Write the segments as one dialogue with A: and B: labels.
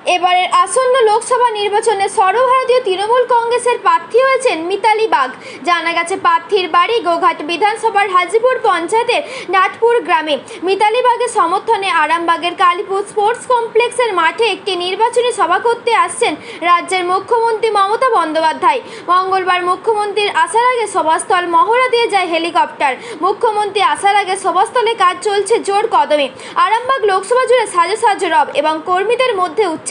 A: এবারের আসন্ন লোকসভা নির্বাচনে সর্বভারতীয় তৃণমূল কংগ্রেসের প্রার্থী হয়েছেন মিতালি বাগ। জানা গেছে প্রার্থীর বাড়ি গোঘাট বিধানসভার হাজিপুর পঞ্চায়েতের নাটপুর গ্রামে। মিতালি বাগের সমর্থনে আরামবাগের কালীপুর স্পোর্টস কমপ্লেক্সের মাঠে একটি নির্বাচনী সভা করতে আসছেন রাজ্যের মুখ্যমন্ত্রী মমতা বন্দ্যোপাধ্যায়। মঙ্গলবার মুখ্যমন্ত্রীর আসার আগে সভাস্থল মহড়া দিয়ে যায় হেলিকপ্টার। মুখ্যমন্ত্রী আসার আগে সভাস্থলে কাজ চলছে জোর কদমে। আরামবাগ লোকসভা জুড়ে সাজো সাজো রব এবং কর্মীদের মধ্যে উচ্ছ্বাস।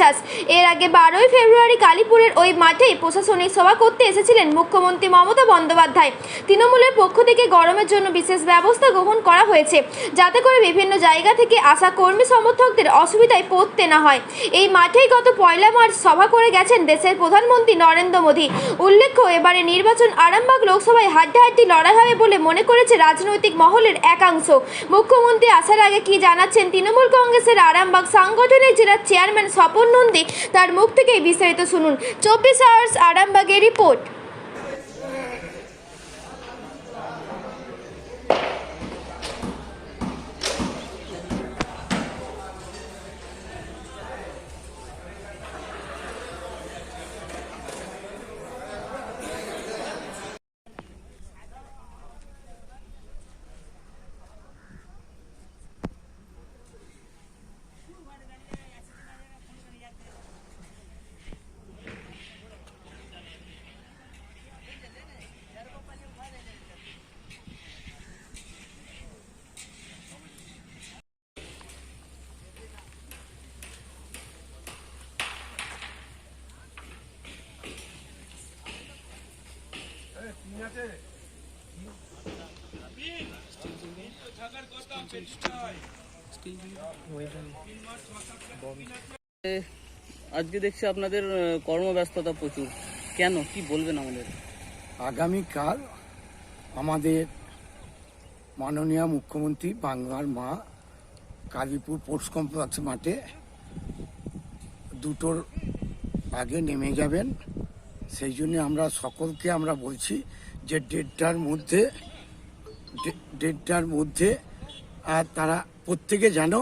A: এর আগে 12ই ফেব্রুয়ারি কালীপুরের ওই মাঠেই প্রশাসনিক সভা করতে এসেছিলেন মুখ্যমন্ত্রী মমতা বন্দ্যোপাধ্যায়। তৃণমূলের পক্ষ থেকে গরমের জন্য বিশেষ ব্যবস্থা গ্রহণ করা হয়েছে, যাতে করে বিভিন্ন জায়গা থেকে আসা কর্মী সমর্থকদের অসুবিধায় পড়তে না হয়। এই মাঠেই গত 1 মার্চ সভা করে গেছেন দেশের প্রধানমন্ত্রী নরেন্দ্র মোদী। উল্লেখ্য, এবারে নির্বাচন আরামবাগ লোকসভায় হাড্ডাহাড্ডি লড়াই হবে বলে মনে করেছে রাজনৈতিক মহলের একাংশ। মুখ্যমন্ত্রী আসার আগে কি জানাচ্ছেন তৃণমূল কংগ্রেসের আরামবাগ সাংগঠনিক জেলার চেয়ারম্যান স্বপন নন্দী, তার মুখ থেকেই বিস্তারিত শুনুন। 24 আওয়ার্স আরামবাগের রিপোর্ট।
B: আজকে দেখছি আপনাদের কর্মব্যস্ততা প্রচুর, কেন, কি বলবেন আমাদের?
C: আগামীকাল আমাদের মাননীয় মুখ্যমন্ত্রী বাংলার মা কালীপুর স্পোর্টস কমপ্লেক্স মাঠে 2টোর আগে নেমে যাবেন। সেই জন্য আমরা সকলকে আমরা বলছি যে 1:30টার মধ্যে আর তারা প্রত্যেকে যেন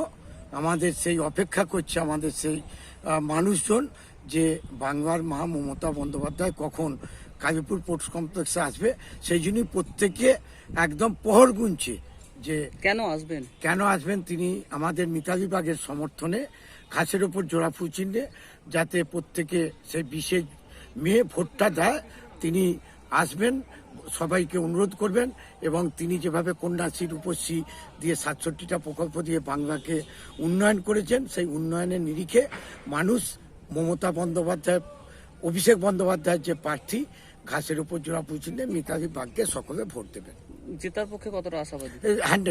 C: আমাদের সেই অপেক্ষা করছে, আমাদের সেই মানুষজন, যে বাংলার মা মমতা বন্দ্যোপাধ্যায় কখন কালীপুর স্পোর্টস কমপ্লেক্সে আসবে। সেই জন্যই প্রত্যেকে একদম প্রহর গুনছে যে কেন আসবেন তিনি আমাদের মিতালি বাগের সমর্থনে, ঘাসের ওপর জোড়া ফুল চিহ্নে, যাতে প্রত্যেকে সেই বিশেষ মেয়ে ভোটটা দেয়। তিনি আসবেন, সবাইকে অনুরোধ করবেন, এবং তিনি যেভাবে কন্যাশ্রী রূপশ্রী দিয়ে 67টা প্রকল্প দিয়ে বাংলাকে উন্নয়ন করেছেন, সেই উন্নয়নের নিরিখে মানুষ মমতা বন্দ্যোপাধ্যায়, অভিষেক বন্দ্যোপাধ্যায়ের যে প্রার্থী, ঘাসের উপর জোড়া ফুল চিহ্নে মিতালি বাগকে সকলে ভোট দেবেন।
B: জেতার পক্ষে কতটা আশাবাদী?
C: 100